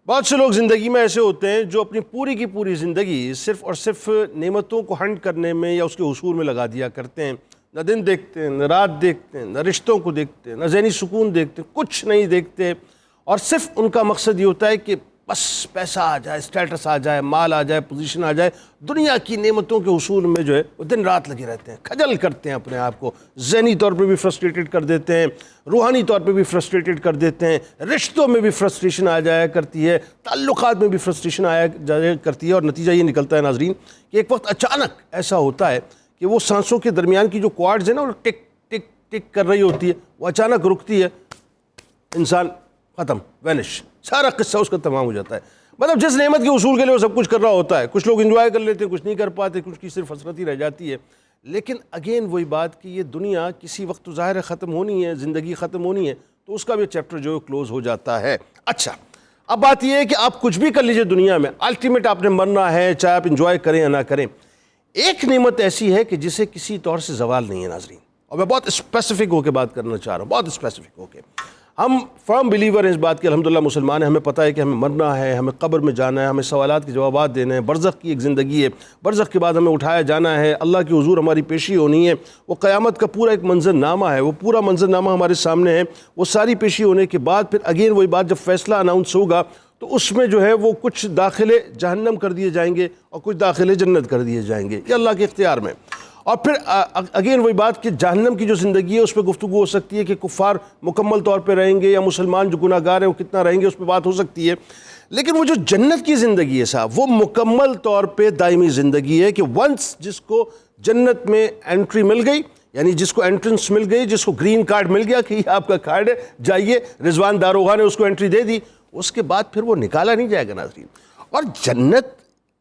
بہت سے لوگ زندگی میں ایسے ہوتے ہیں جو اپنی پوری کی پوری زندگی صرف اور صرف نعمتوں کو ہنٹ کرنے میں یا اس کے حصول میں لگا دیا کرتے ہیں. نہ دن دیکھتے ہیں، نہ رات دیکھتے ہیں، نہ رشتوں کو دیکھتے ہیں، نہ ذہنی سکون دیکھتے ہیں، کچھ نہیں دیکھتے، اور صرف ان کا مقصد یہ ہوتا ہے کہ بس پیسہ آ جائے، اسٹیٹس آ جائے، مال آ جائے، پوزیشن آ جائے. دنیا کی نعمتوں کے حصول میں جو ہے وہ دن رات لگے رہتے ہیں، کھجل کرتے ہیں اپنے آپ کو، ذہنی طور پہ بھی فرسٹریٹڈ کر دیتے ہیں، روحانی طور پہ بھی فرسٹریٹڈ کر دیتے ہیں، رشتوں میں بھی فرسٹریشن آ جایا کرتی ہے، تعلقات میں بھی فرسٹریشن آیا جایا کرتی ہے. اور نتیجہ یہ نکلتا ہے ناظرین کہ ایک وقت اچانک ایسا ہوتا ہے کہ وہ سانسوں کے درمیان کی جو کوارڈز ہیں نا وہ ٹک ٹک ٹک کر رہی ہوتی ہے، وہ اچانک رکتی ہے، انسان ختم، وینش، سارا قصہ اس کا تمام ہو جاتا ہے. مطلب جس نعمت کے حصول کے لیے وہ سب کچھ کر رہا ہوتا ہے، کچھ لوگ انجوائے کر لیتے ہیں، کچھ نہیں کر پاتے، کچھ کی صرف حسرت ہی رہ جاتی ہے. لیکن اگین وہی بات کہ یہ دنیا کسی وقت تو ظاہر ہے ختم ہونی ہے، زندگی ختم ہونی ہے، تو اس کا بھی چیپٹر جو ہے کلوز ہو جاتا ہے. اچھا، اب بات یہ ہے کہ آپ کچھ بھی کر لیجئے دنیا میں، الٹیمیٹ آپ نے مرنا ہے، چاہے آپ انجوائے کریں یا نہ کریں. ایک نعمت ایسی ہے کہ جسے کسی طور سے زوال نہیں ہے ناظرین، اور میں بہت اسپیسیفک ہو کے بات کرنا چاہ رہا ہوں، بہت اسپیسیفک ہو کے. ہم فرم بلیور ہیں اس بات کے، الحمدللہ مسلمان ہیں، ہمیں پتہ ہے کہ ہمیں مرنا ہے، ہمیں قبر میں جانا ہے، ہمیں سوالات کے جوابات دینے ہیں، برزخ کی ایک زندگی ہے، برزخ کے بعد ہمیں اٹھایا جانا ہے، اللہ کے حضور ہماری پیشی ہونی ہے، وہ قیامت کا پورا ایک منظر نامہ ہے، وہ پورا منظر نامہ ہمارے سامنے ہے. وہ ساری پیشی ہونے کے بعد پھر اگین وہی بات، جب فیصلہ اناؤنس ہوگا تو اس میں جو ہے وہ کچھ داخلے جہنم کر دیے جائیں گے اور کچھ داخلے جنت کر دیے جائیں گے، یہ اللہ کے اختیار میں. اور پھر اگین وہی بات کہ جہنم کی جو زندگی ہے اس پہ گفتگو ہو سکتی ہے کہ کفار مکمل طور پہ رہیں گے یا مسلمان جو گناہ گار ہیں وہ کتنا رہیں گے، اس پہ بات ہو سکتی ہے. لیکن وہ جو جنت کی زندگی ہے صاحب، وہ مکمل طور پہ دائمی زندگی ہے کہ ونس جس کو جنت میں انٹری مل گئی، یعنی جس کو انٹرنس مل گئی، جس کو گرین کارڈ مل گیا کہ یہ آپ کا کارڈ ہے، جائیے، رضوان داروغہ نے اس کو انٹری دے دی، اس کے بعد پھر وہ نکالا نہیں جائے گا ناظرین. اور جنت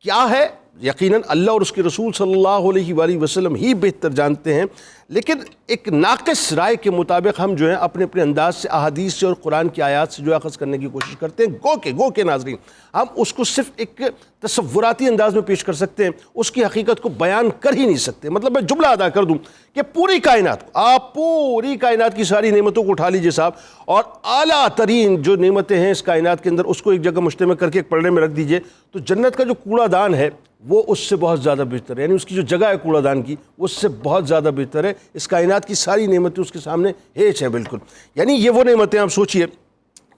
کیا ہے یقیناً اللہ اور اس کے رسول صلی اللہ علیہ وآلہ وسلم ہی بہتر جانتے ہیں. لیکن ایک ناقص رائے کے مطابق ہم جو ہیں اپنے اپنے انداز سے احادیث سے اور قرآن کی آیات سے جو اخذ کرنے کی کوشش کرتے ہیں. گو کے ناظرین ہم اس کو صرف ایک تصوراتی انداز میں پیش کر سکتے ہیں، اس کی حقیقت کو بیان کر ہی نہیں سکتے. مطلب میں جملہ ادا کر دوں کہ پوری کائنات کو، آپ پوری کائنات کی ساری نعمتوں کو اٹھا لیجئے صاحب، اور اعلیٰ ترین جو نعمتیں ہیں اس کائنات کے اندر اس کو ایک جگہ مجتمع کر کے ایک پلڑے میں رکھ دیجئے، تو جنت کا جو کوڑا دان ہے وہ اس سے بہت زیادہ بہتر ہے. یعنی اس کی جو جگہ ہے کوڑا دان کی اس سے بہت زیادہ بہتر ہے. اس کائنات کی ساری نعمتیں اس کے سامنے ہیچ ہے بالکل. یعنی یہ وہ نعمتیں آپ سوچئے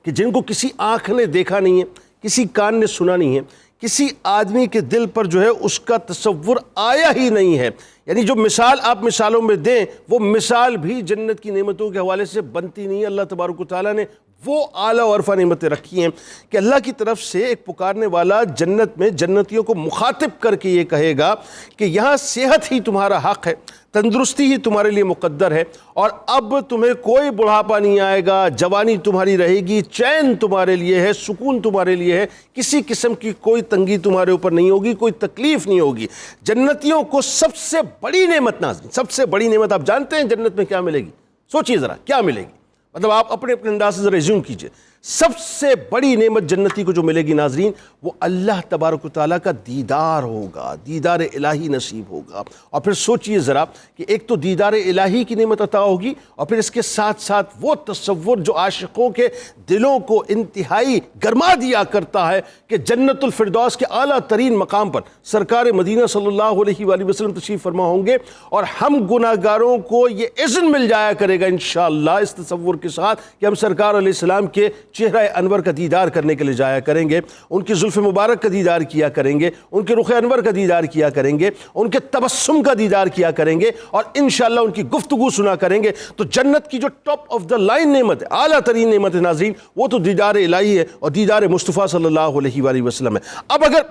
کہ جن کو کسی آنکھ نے دیکھا نہیں ہے، کسی کان نے سنا نہیں ہے، کسی آدمی کے دل پر جو ہے اس کا تصور آیا ہی نہیں ہے. یعنی جو مثال آپ مثالوں میں دیں وہ مثال بھی جنت کی نعمتوں کے حوالے سے بنتی نہیں ہے. اللہ تبارک و تعالیٰ نے وہ اعلیٰ و عرفہ نعمتیں رکھی ہیں کہ اللہ کی طرف سے ایک پکارنے والا جنت میں جنتیوں کو مخاطب کر کے یہ کہے گا کہ یہاں صحت ہی تمہارا حق ہے، تندرستی ہی تمہارے لیے مقدر ہے، اور اب تمہیں کوئی بڑھاپا نہیں آئے گا، جوانی تمہاری رہے گی، چین تمہارے لیے ہے، سکون تمہارے لیے ہے، کسی قسم کی کوئی تنگی تمہارے اوپر نہیں ہوگی، کوئی تکلیف نہیں ہوگی. جنتیوں کو سب سے بڑی نعمت ناظرین، سب سے بڑی نعمت آپ جانتے ہیں جنت میں کیا ملے گی؟ سوچیے ذرا کیا ملے گی، مطلب آپ اپنے اپنے انداز سے ذرا ریزیوم کیجئے. سب سے بڑی نعمت جنتی کو جو ملے گی ناظرین وہ اللہ تبارک و تعالیٰ کا دیدار ہوگا، دیدار الہی نصیب ہوگا. اور پھر سوچئے ذرا کہ ایک تو دیدار الہی کی نعمت عطا ہوگی، اور پھر اس کے ساتھ ساتھ وہ تصور جو عاشقوں کے دلوں کو انتہائی گرما دیا کرتا ہے کہ جنت الفردوس کے اعلیٰ ترین مقام پر سرکار مدینہ صلی اللہ علیہ وآلہ وسلم تشریف فرما ہوں گے، اور ہم گناہ گاروں کو یہ اذن مل جایا کرے گا انشاءاللہ اس تصور کے ساتھ کہ ہم سرکار علیہ السلام کے چہرہ انور کا دیدار کرنے کے لیے جایا کریں گے، ان کی زلف مبارک کا دیدار کیا کریں گے، ان کے رخ انور کا دیدار کیا کریں گے، ان کے تبسم کا دیدار کیا کریں گے، اور انشاءاللہ ان کی گفتگو سنا کریں گے. تو جنت کی جو ٹاپ آف دا لائن نعمت ہے، اعلیٰ ترین نعمت ہے ناظرین، وہ تو دیدار الہی ہے اور دیدار مصطفیٰ صلی اللہ علیہ وآلہ وسلم ہے. اب اگر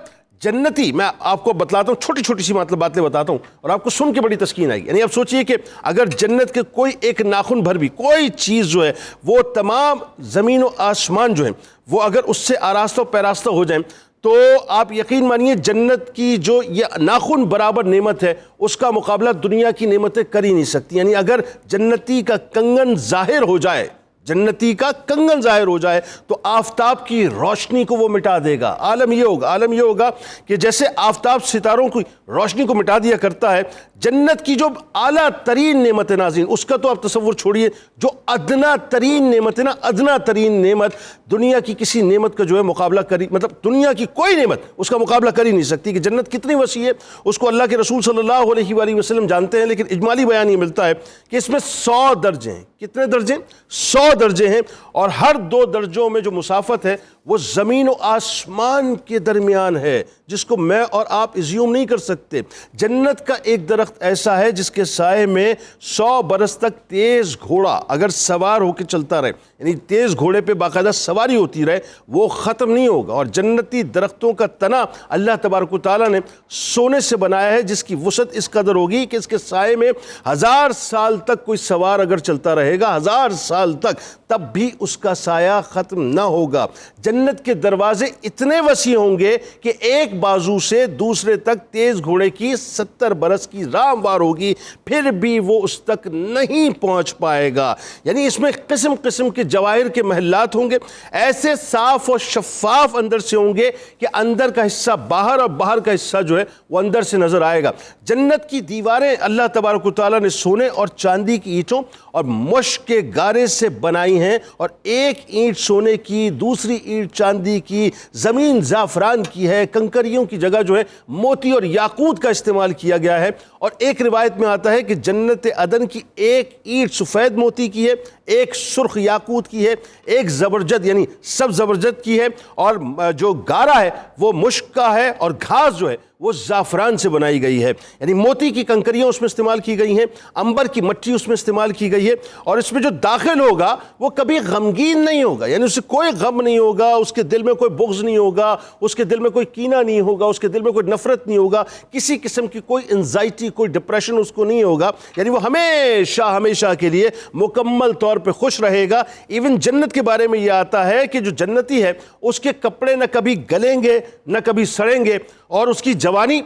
جنتی، میں آپ کو بتلاتا ہوں، چھوٹی چھوٹی سی باتیں بتاتا ہوں اور آپ کو سن کے بڑی تسکین آئے گی. یعنی آپ سوچئے کہ اگر جنت کے کوئی ایک ناخن بھر بھی کوئی چیز جو ہے وہ تمام زمین و آسمان جو ہیں وہ اگر اس سے آراستہ و پیراستہ ہو جائیں تو آپ یقین مانیے جنت کی جو یہ ناخن برابر نعمت ہے اس کا مقابلہ دنیا کی نعمتیں کر ہی نہیں سکتی. یعنی اگر جنتی کا کنگن ظاہر ہو جائے جنتی کا کنگن ظاہر ہو جائے تو آفتاب کی روشنی کو وہ مٹا دے گا۔ عالم یہ ہوگا کہ جیسے آفتاب ستاروں کی روشنی کو مٹا دیا کرتا ہے، جنت کی جو اعلیٰ ترین نعمت ہے ناظرین، اس کا تو آپ تصور چھوڑیے، جو ادنا ترین نعمت ہے نا، ادنا ترین نعمت دنیا کی کسی نعمت کا جو ہے مقابلہ کری، مطلب دنیا کی کوئی نعمت اس کا مقابلہ کر ہی نہیں سکتی کہ جنت کتنی وسیع ہے۔ اس کو اللہ کے رسول صلی اللہ علیہ وآلہ وسلم جانتے ہیں، لیکن اجمالی بیان یہ ملتا ہے کہ اس میں 100 درجے ہیں۔ کتنے درجے؟ 100 درجے ہیں، اور ہر 2 درجوں میں جو مسافت ہے وہ زمین و آسمان کے درمیان ہے، جس کو میں اور آپ ایزیوم نہیں کر سکتے۔ جنت کا ایک درخت ایسا ہے جس کے سائے میں 100 برس تک تیز گھوڑا اگر سوار ہو کے چلتا رہے، یعنی تیز گھوڑے پہ باقاعدہ سواری ہوتی رہے، وہ ختم نہیں ہوگا۔ اور جنتی درختوں کا تنا اللہ تبارک و تعالیٰ نے سونے سے بنایا ہے، جس کی وسعت اس قدر ہوگی کہ اس کے سائے میں 1000 سال تک کوئی سوار اگر چلتا رہے گا، 1000 سال تک، تب بھی اس کا سایہ ختم نہ ہوگا۔ جنت کے دروازے اتنے وسیع ہوں گے کہ ایک بازو سے دوسرے تک تیز گھوڑے کی 70 برس کی راہ ہموار ہوگی، پھر بھی وہ اس تک نہیں پہنچ پائے گا۔ یعنی اس میں قسم قسم کے جواہر کے محلات ہوں گے، ایسے صاف اور شفاف اندر سے ہوں گے کہ اندر کا حصہ باہر اور باہر کا حصہ جو ہے وہ اندر سے نظر آئے گا۔ جنت کی دیواریں اللہ تبارک و تعالیٰ نے سونے اور چاندی کی اینٹوں اور مشک کے گارے سے بنائی ہیں، اور ایک اینٹ سونے کی، دوسری اینٹ چاندی کی، زمین زعفران کی ہے، کنکریوں کی جگہ جو ہے موتی اور یاقوت کا استعمال کیا گیا ہے۔ اور ایک روایت میں آتا ہے کہ جنت عدن کی ایک اینٹ سفید موتی کی ہے، ایک سرخ یاقوت کی ہے، ایک زبرجد یعنی سب زبرجد کی ہے، اور جو گارا ہے وہ مشک کا ہے، اور گھاس جو ہے وہ زعفران سے بنائی گئی ہے۔ یعنی موتی کی کنکریاں اس میں استعمال کی گئی ہیں، عنبر کی مٹی اس میں استعمال کی گئی ہے، اور اس میں جو داخل ہوگا وہ کبھی غمگین نہیں ہوگا، یعنی اسے کوئی غم نہیں ہوگا، اس کے دل میں کوئی بغض نہیں ہوگا، اس کے دل میں کوئی کینہ نہیں ہوگا، اس کے دل میں کوئی نفرت نہیں ہوگا، کسی قسم کی کوئی انزائٹی، کوئی ڈپریشن اس کو نہیں ہوگا۔ یعنی وہ ہمیشہ کے لیے مکمل طور پہ خوش رہے گا۔ ایون جنت کے بارے میں یہ آتا ہے کہ جو جنتی ہے اس کے کپڑے نہ کبھی گلیں گے نہ کبھی سڑیں گے، اور اس کی جوانی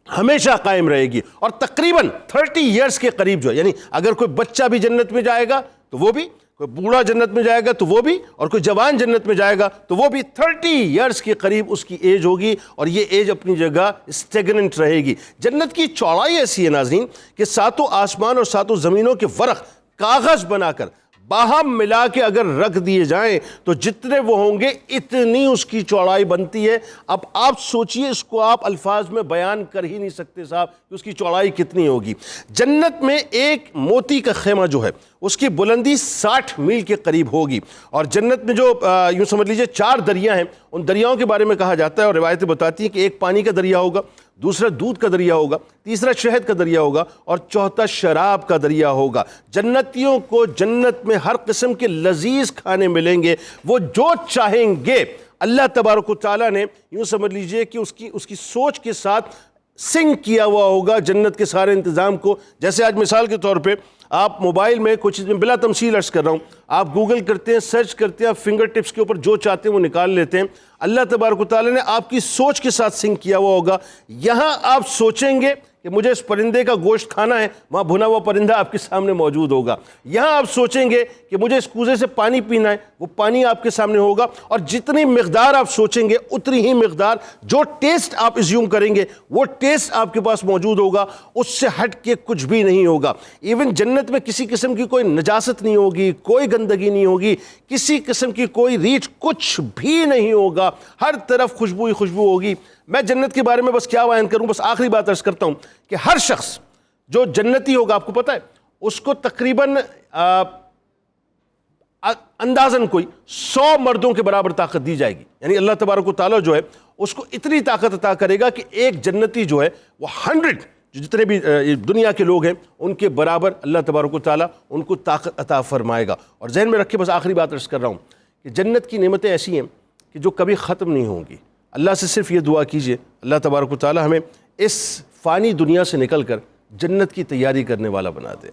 ہمیشہ قائم رہے گی، اور تقریباً 30 ایئرز کے قریب جو ہے، یعنی اگر کوئی بچہ بھی جنت میں جائے گا تو وہ بھی، کوئی بوڑھا جنت میں جائے گا تو وہ بھی، اور کوئی جوان جنت میں جائے گا تو وہ بھی 30 ایئرز کے قریب اس کی ایج ہوگی، اور یہ ایج اپنی جگہ اسٹیگننٹ رہے گی۔ جنت کی چوڑائی ایسی ہے ناظرین کہ 7 آسمان اور 7 زمینوں کے ورق کاغذ بنا کر باہم ملا کے اگر رکھ دیے جائیں تو جتنے وہ ہوں گے اتنی اس کی چوڑائی بنتی ہے۔ اب آپ سوچئے، اس کو آپ الفاظ میں بیان کر ہی نہیں سکتے صاحب کہ اس کی چوڑائی کتنی ہوگی۔ جنت میں ایک موتی کا خیمہ جو ہے اس کی بلندی 60 میل کے قریب ہوگی، اور جنت میں جو یوں سمجھ لیجئے 4 دریا ہیں، ان دریاؤں کے بارے میں کہا جاتا ہے، اور روایتیں بتاتی ہیں کہ ایک پانی کا دریا ہوگا، دوسرا دودھ کا دریا ہوگا، تیسرا شہد کا دریا ہوگا، اور چوتھا شراب کا دریا ہوگا۔ جنتیوں کو جنت میں ہر قسم کے لذیذ کھانے ملیں گے، وہ جو چاہیں گے۔ اللہ تبارک و تعالیٰ نے یوں سمجھ لیجئے کہ اس کی سوچ کے ساتھ سنک کیا ہوا ہوگا جنت کے سارے انتظام کو۔ جیسے آج مثال کے طور پہ آپ موبائل میں کوئی چیز، میں بلا تمثیل عرض کر رہا ہوں، آپ گوگل کرتے ہیں، سرچ کرتے ہیں، آپ فنگر ٹپس کے اوپر جو چاہتے ہیں وہ نکال لیتے ہیں۔ اللہ تبارک و تعالیٰ نے آپ کی سوچ کے ساتھ سنک کیا ہوا ہوگا۔ یہاں آپ سوچیں گے کہ مجھے اس پرندے کا گوشت کھانا ہے، وہاں بھنا ہوا پرندہ آپ کے سامنے موجود ہوگا۔ یہاں آپ سوچیں گے کہ مجھے اس کوزے سے پانی پینا ہے، وہ پانی آپ کے سامنے ہوگا، اور جتنی مقدار آپ سوچیں گے اتنی ہی مقدار جو ٹیسٹ آپ ایزیوم کریں گے وہ ٹیسٹ آپ کے پاس موجود ہوگا، اس سے ہٹ کے کچھ بھی نہیں ہوگا۔ ایون جنت میں کسی قسم کی کوئی نجاست نہیں ہوگی، کوئی گندگی نہیں ہوگی، کسی قسم کی کوئی ریچھ، کچھ بھی نہیں ہوگا، ہر طرف خوشبو ہی خوشبو ہوگی۔ میں جنت کے بارے میں بس کیا بیان کروں، بس آخری بات عرض کرتا ہوں کہ ہر شخص جو جنتی ہوگا، آپ کو پتہ ہے، اس کو تقریباً اندازاً کوئی 100 مردوں کے برابر طاقت دی جائے گی۔ یعنی اللہ تبارک و تعالیٰ جو ہے اس کو اتنی طاقت عطا کرے گا کہ ایک جنتی جو ہے وہ 100 جتنے بھی دنیا کے لوگ ہیں ان کے برابر اللہ تبارک و تعالیٰ ان کو طاقت عطا فرمائے گا۔ اور ذہن میں رکھے، بس آخری بات عرض کر رہا ہوں کہ جنت کی نعمتیں ایسی ہیں کہ جو کبھی ختم نہیں ہوں گی۔ اللہ سے صرف یہ دعا کیجئے، اللہ تبارک و تعالیٰ ہمیں اس فانی دنیا سے نکل کر جنت کی تیاری کرنے والا بنا دے۔